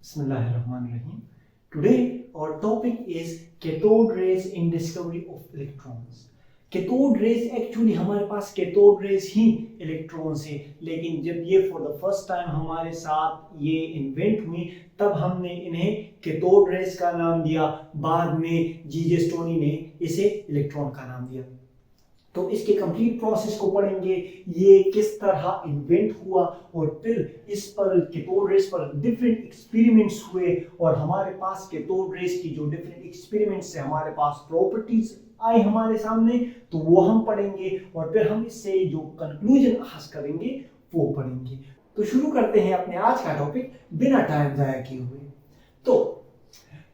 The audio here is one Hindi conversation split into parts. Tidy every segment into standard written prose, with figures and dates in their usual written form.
Bismillahirrahmanirrahim. Today our topic is cathode rays in discovery of electrons. Cathode rays actually हमारे पास कैथोड रेज ही इलेक्ट्रॉन्स है, लेकिन जब ये फॉर द फर्स्ट टाइम हमारे साथ ये इन्वेंट हुई तब हमने इन्हें कैथोड रेज का नाम दिया। बाद में जीजे स्टोनी ने इसे इलेक्ट्रॉन का नाम दिया। तो इसके कंप्लीट प्रोसेस को पढ़ेंगे, ये किस तरह इन्वेंट हुआ और फिर इस पर कैथोड रेज पर डिफरेंट एक्सपेरिमेंट्स हुए और हमारे पास कैथोड रेज की जो डिफरेंट एक्सपेरिमेंट्स से हमारे पास प्रॉपर्टीज आए हमारे सामने, तो वो हम पढ़ेंगे और फिर हम इससे जो कंक्लूजन हासिल करेंगे वो पढ़ेंगे। तो शुरू करते हैं अपने आज का टॉपिक बिना टाइम जाया किए हुए। तो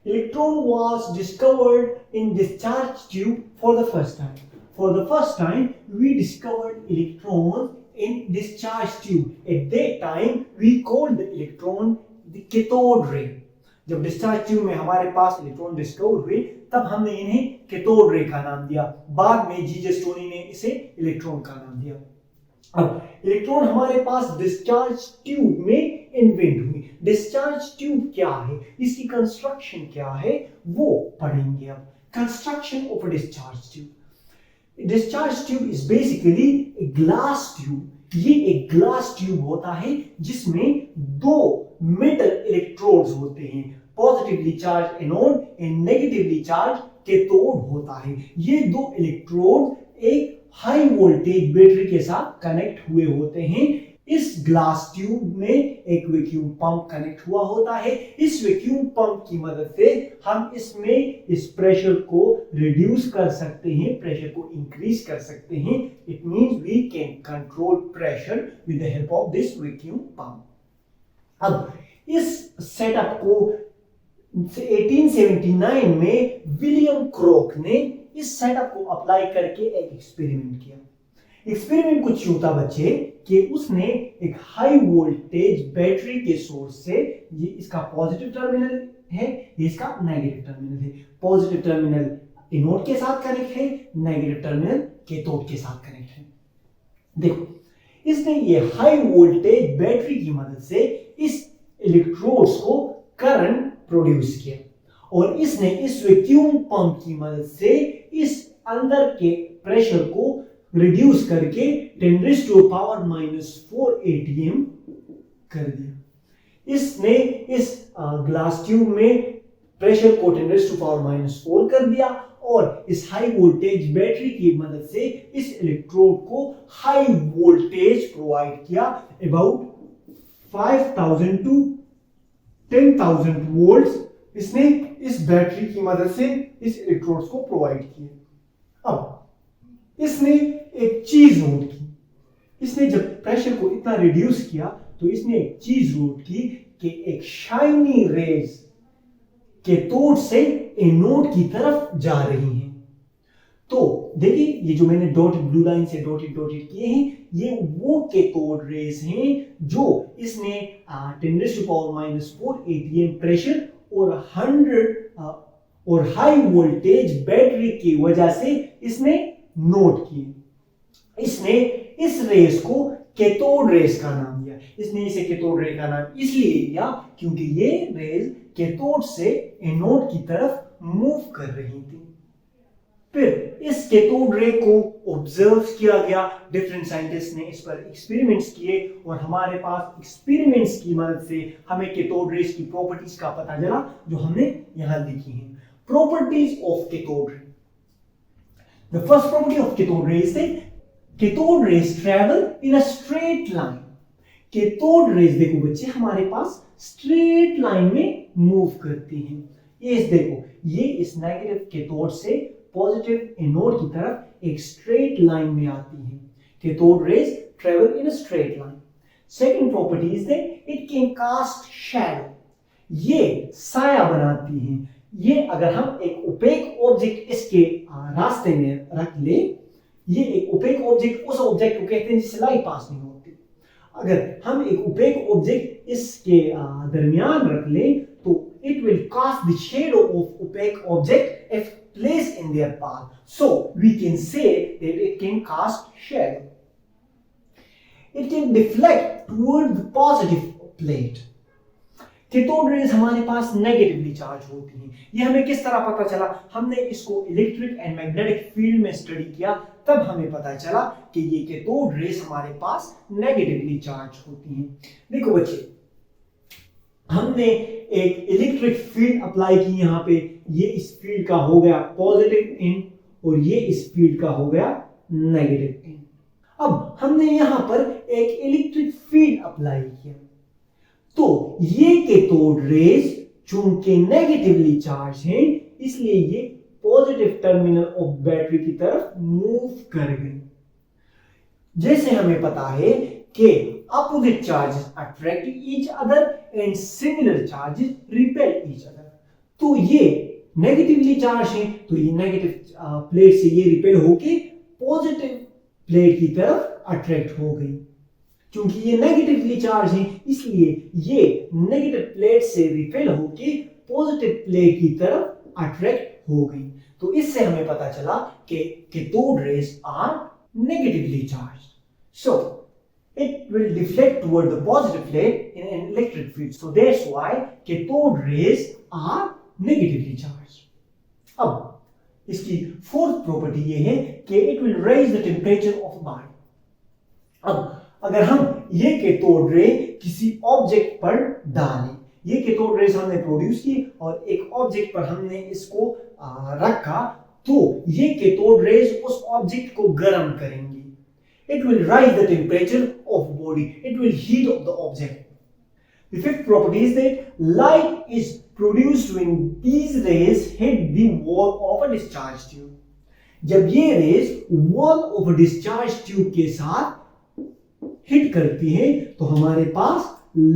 electron was discovered in discharge tube for the first time. For the first time, we discovered electron in discharge tube. At that time, we called the electron the cathode ray. जब डिस्चार्ज ट्यूब में हमारे पास इलेक्ट्रॉन डिस्कवर हुए तब हमने इन्हें कैथोड रे का नाम दिया। बाद में जीजे स्टोनी ने इसे इलेक्ट्रॉन का नाम दिया। अब इलेक्ट्रॉन हमारे पास डिस्चार्ज ट्यूब में इन्वेंट हुई। डिस्चार्ज ट्यूब क्या है, इसकी कंस्ट्रक्शन क्या है, वो पढ़ेंगे। अब construction of a discharge tube. Discharge tube is basically a glass tube. ये एक ग्लास ट्यूब होता है जिसमें दो मेटल इलेक्ट्रोड्स होते हैं, positively charge anode and negatively charge cathode होता है। ये दो इलेक्ट्रोड एक हाई वोल्टेज बैटरी के साथ कनेक्ट हुए होते हैं। इस ग्लास ट्यूब में एक वैक्यूम पंप कनेक्ट हुआ होता है। इस वैक्यूम पंप की मदद से हम इसमें इस प्रेशर को रिड्यूस कर सकते हैं, प्रेशर को इंक्रीज कर सकते हैं। It means we can control pressure with the help of this vacuum pump. अब इस सेटअप को 1879 में विलियम क्रोक ने इस सेटअप को अप्लाई करके एक एक्सपेरिमेंट किया। एक्सपेरिमेंट कुछ यूं था बच्चे कि उसने एक हाई वोल्टेज बैटरी के सोर्स से, ये इसका पॉजिटिव टर्मिनल है, ये इसका नेगेटिव टर्मिनल है। पॉजिटिव टर्मिनल एनोड के साथ कनेक्ट है, नेगेटिव टर्मिनल कैथोड के साथ कनेक्ट है। देखो, इसने ये हाई वोल्टेज बैटरी की मदद से इस इलेक्ट्रोड्स को करंट प्रोड्यूस किया और इसने इस वैक्यूम पंप की मदद से इस अंदर के प्रेशर को रिड्यूस करके 10⁻⁻⁴ atm कर दिया। इसने इस ग्लास ट्यूब में प्रेशर को 10⁻⁻⁴ कर दिया और इस हाई वोल्टेज बैटरी की मदद से इस इलेक्ट्रोड को हाई वोल्टेज प्रोवाइड किया, अबाउट 5000 to 10,000 वोल्ट्स इसने इस बैटरी की मदद से इस इलेक्ट्रोड्स को प्रोवाइड किए। अब इसने एक चीज नोट की। इसने जब प्रेशर को इतना रिड्यूस किया तो इसने एक चीज नोट की कि एक शाइनी रेज कैथोड से एनोड की तरफ जा रही हैं। तो देखिए, ये जो मैंने डॉटेड ब्लू लाइन से डॉटेड किए हैं, ये वो कैथोड रेज हैं जो इसने 10⁻⁻⁴ atm प्रेशर और 100 और हाई वोल्टेज बैटरी की वजह से इसने नोट किए। इसने इस रेस को कैथोड रेस का नाम दिया। इसने इसे कैथोड रे का नाम इसलिए दिया क्योंकि ये रेस कैथोड से एनोड की तरफ मूव कर रही थी। फिर इस कैथोड रे को ऑब्जर्व किया गया। डिफरेंट साइंटिस्ट ने इस पर एक्सपेरिमेंट्स किए और हमारे पास एक्सपेरिमेंट्स की मदद से हमें कैथोड रेस की प्रॉपर्टीज का पता चला जो हमने यहां लिखी हैं। Properties of cathode ray. The first property of cathode ray is that cathode rays travel in a straight line. Cathode rays देखो बच्चे हमारे पास स्ट्रेट लाइन में मूव करती हैं। ये देखो, ये इस नेगेटिव कैथोड से पॉजिटिव एनोड की तरफ एक स्ट्रेट लाइन में आती हैं। Cathode rays travel in a straight line. Second property is that it can cast shadow. ये साया बनाती हैं। ये अगर हम एक ओपेक ऑब्जेक्ट इसके रास्ते में रख ले, ये एक ओपेक ऑब्जेक्ट उस ऑब्जेक्ट को कहते हैं जिससे लाइट पास नहीं होती। अगर हम एक ओपेक ऑब्जेक्ट इसके दरमियान रख ले तो it will cast the shadow of opaque object if placed in their path. So we can say that it can cast shadow. It can deflect toward the positive plate. Cathode rays हमारे पास नेगेटिवली चार्ज होती हैं। ये हमें किस तरह पता चला? हमने इसको इलेक्ट्रिक एंड मैग्नेटिक फील्ड में स्टडी किया, तब हमें पता चला कि ये कैथोड रेज हमारे पास नेगेटिवली चार्ज होती हैं। देखो बच्चे, हमने एक इलेक्ट्रिक फील्ड अप्लाई की यहाँ पे, ये इस फील्ड का हो गया पॉजिटिव इन और ये इस फील्ड का हो गया नेगेटिव इन। अब हमने यहाँ पर एक इलेक्ट्रिक फील्ड अप्लाई किया, तो ये कैथोड रेज चूंकि नेगेटिवली चार्ज हैं, इसलिए ये पॉजिटिव टर्मिनल ऑफ बैटरी की तरफ मूव कर गई। जैसे हमें पता है कि opposite charges attract each other and similar charges repel each other, तो ये नेगेटिवली चार्ज है, तो ये नेगेटिव प्लेट से ये रिपेल होके पॉजिटिव प्लेट की तरफ अट्रैक्ट हो गई। क्योंकि ये नेगेटिवली चार्ज है, इसलिए ये नेगेटिव प्लेट से रिपेल होके पॉजिटिव प्लेट की तरफ अट्रैक्ट हो गई। तो इससे हमें पता चला कि cathode rays are negatively charge, so it will deflect toward the positive plate in an electric field. So that's why cathode rays are negatively charged. अब इसकी फोर्थ प्रॉपर्टी ये है कि it will raise the temperature of a body. अब अगर हम ये कैथोड रे किसी ऑब्जेक्ट पर डालें, ये कैथोड रेज हमने प्रोड्यूस की और एक ऑब्जेक्ट पर हमने इसको रखा, तो ये कैथोड रेज उस ऑब्जेक्ट को गर्म करेंगी। It will rise the temperature of body. It will heat up the object. The fifth property is that light is produced when these rays hit the wall of a discharge tube. जब ये rays wall of a discharge tube के साथ हिट करती हैं, तो हमारे पास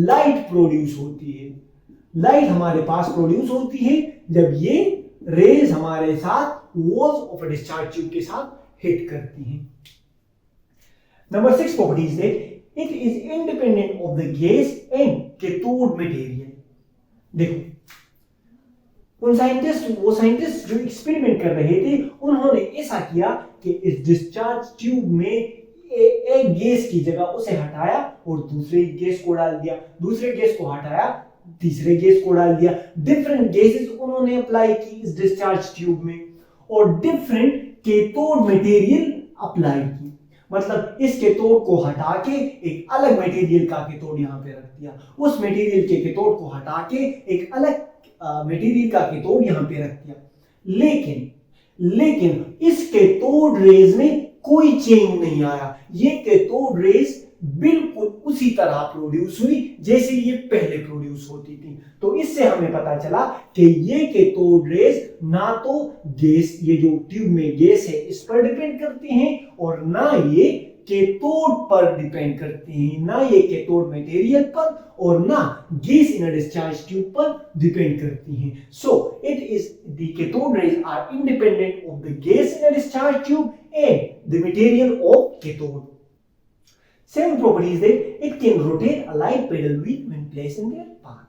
light produce होती है। Light हमारे पास produce होती है जब ये rays हमारे साथ walls of a discharge tube के साथ हिट करती हैं। Number 6 property is that it is independent of the gas and cathode material. देखो, वो साइंटिस्ट जो एक्सपेरिमेंट कर रहे थे, उन्होंने ऐसा किया कि इस डिस्चार्ज ट्यूब में एक गैस की जगह उसे हटाया और दूसरे गैस को डाल दिया, दूसरे गैस को हटाया, तीसरे गैस को डाल दिया। डिफरेंट गैसेस उन्होंने अप्लाई की इस डिस्चार्ज ट्यूब में और डिफरेंट कैथोड मटेरियल अप्लाई की। मतलब इस कैथोड को हटा के एक अलग मटेरियल का कैथोड यहाँ पे रख दिया, उस मटेरियल के कैथोड को हटा के एक अलग मटेरियल का कैथोड यहाँ पे रख दिया। लेकिन इस कैथोड रेज में कोई चेंज नहीं आया। ये कैथोड रेज बिल्कुल उसी तरह प्रोड्यूस हुई जैसे ये पहले प्रोड्यूस होती थी। तो इससे हमें पता चला कि ये कैथोड रेज ना तो गैस, ये जो ट्यूब में गैस है, इस पर डिपेंड करती हैं और ना ये कैथोड पर डिपेंड करती हैं, ना ये कैथोड मटेरियल पर और ना gas in a discharge tube पर डिपेंड करती हैं। So it is the cathode rays are independent of the gas in a discharge tube and the material of cathode. Seventh property is that it can rotate a light pedal wheel when placed in their path.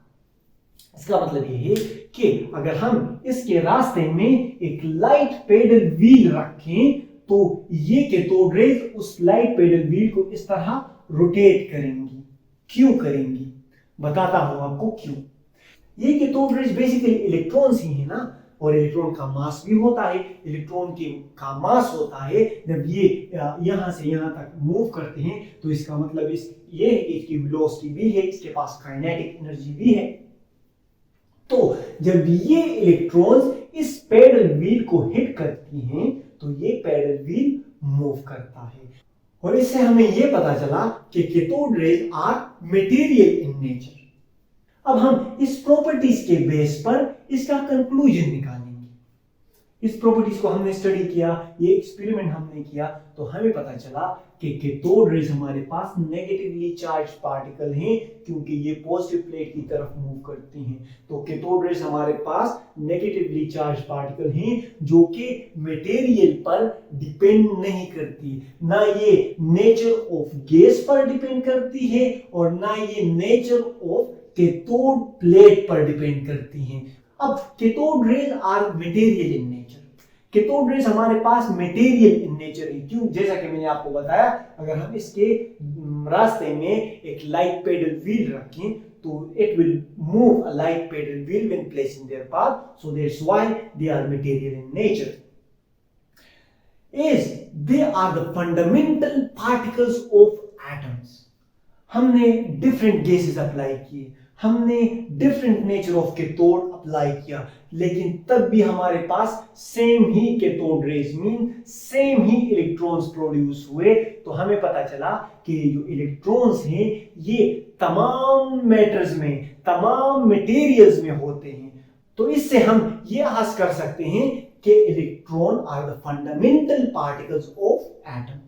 इसका मतलब ये है कि अगर हम इसके रास्ते में एक लाइट पेडल व्हील रखें, तो ये कैथोड रेज उस लाइट पेडल व्हील को इस तरह रोटेट करेंगी। क्यों करेंगी? बताता हूं आपको क्यों। ये कैथोड रेज बेसिकली इलेक्ट्रॉन्स ही है ना, और इलेक्ट्रॉन का मास भी होता है। इलेक्ट्रॉन का मास होता है, जब ये यहां से यहां तक मूव करते हैं, तो इसका मतलब ये है कि इसकी वेलोसिटी भी है, इसके पास काइनेटिक एनर्जी भी है। तो जब ये इलेक्ट्रॉन्स इस पैडल व्हील को हिट करती हैं, तो ये पैडल व्हील मूव करता है। और इससे हमें ये पता चला कि cathode rays are material in nature. अब हम इस प्रॉपर्टीज के बेस पर इसका कंक्लूजन निकालेंगे। इस प्रॉपर्टीज को हमने स्टडी किया, ये एक्सपेरिमेंट हमने किया, तो हमें पता चला कि कैथोड रेज हमारे पास नेगेटिवली चार्ज पार्टिकल हैं, क्योंकि ये पॉजिटिव प्लेट की तरफ मूव करती हैं। तो कैथोड रेज हमारे पास नेगेटिवली चार्ज पार्टिकल हैं जो कि मटेरियल पर डिपेंड नहीं करती, ना ये नेचर ऑफ गैस पर डिपेंड करती है और ना ये नेचर ऑफ कैथोड प्लेट पर डिपेंड करती हैं। अब cathode rays are material in nature. Cathode rays हमारे पास मटेरियल इन नेचर है। क्यों? जैसा कि मैंने आपको बताया, अगर हम इसके रास्ते में एक लाइट पेडल व्हील रखें, तो it will move a light pattern wheel when placed in their path, so that's why they are material in nature. As they are the fundamental particles of atoms. हमने डिफरेंट गैसेस अप्लाई किए, हमने different nature of cathode apply किया, लेकिन तब भी हमारे पास सेम ही कैथोड रेज मीन सेम ही इलेक्ट्रॉन्स प्रोड्यूस हुए। तो हमें पता चला कि जो इलेक्ट्रॉन्स हैं ये तमाम मैटर्स में, तमाम मटेरियल्स में होते हैं। तो इससे हम ये आस कर सकते हैं कि electron are the fundamental particles of atom.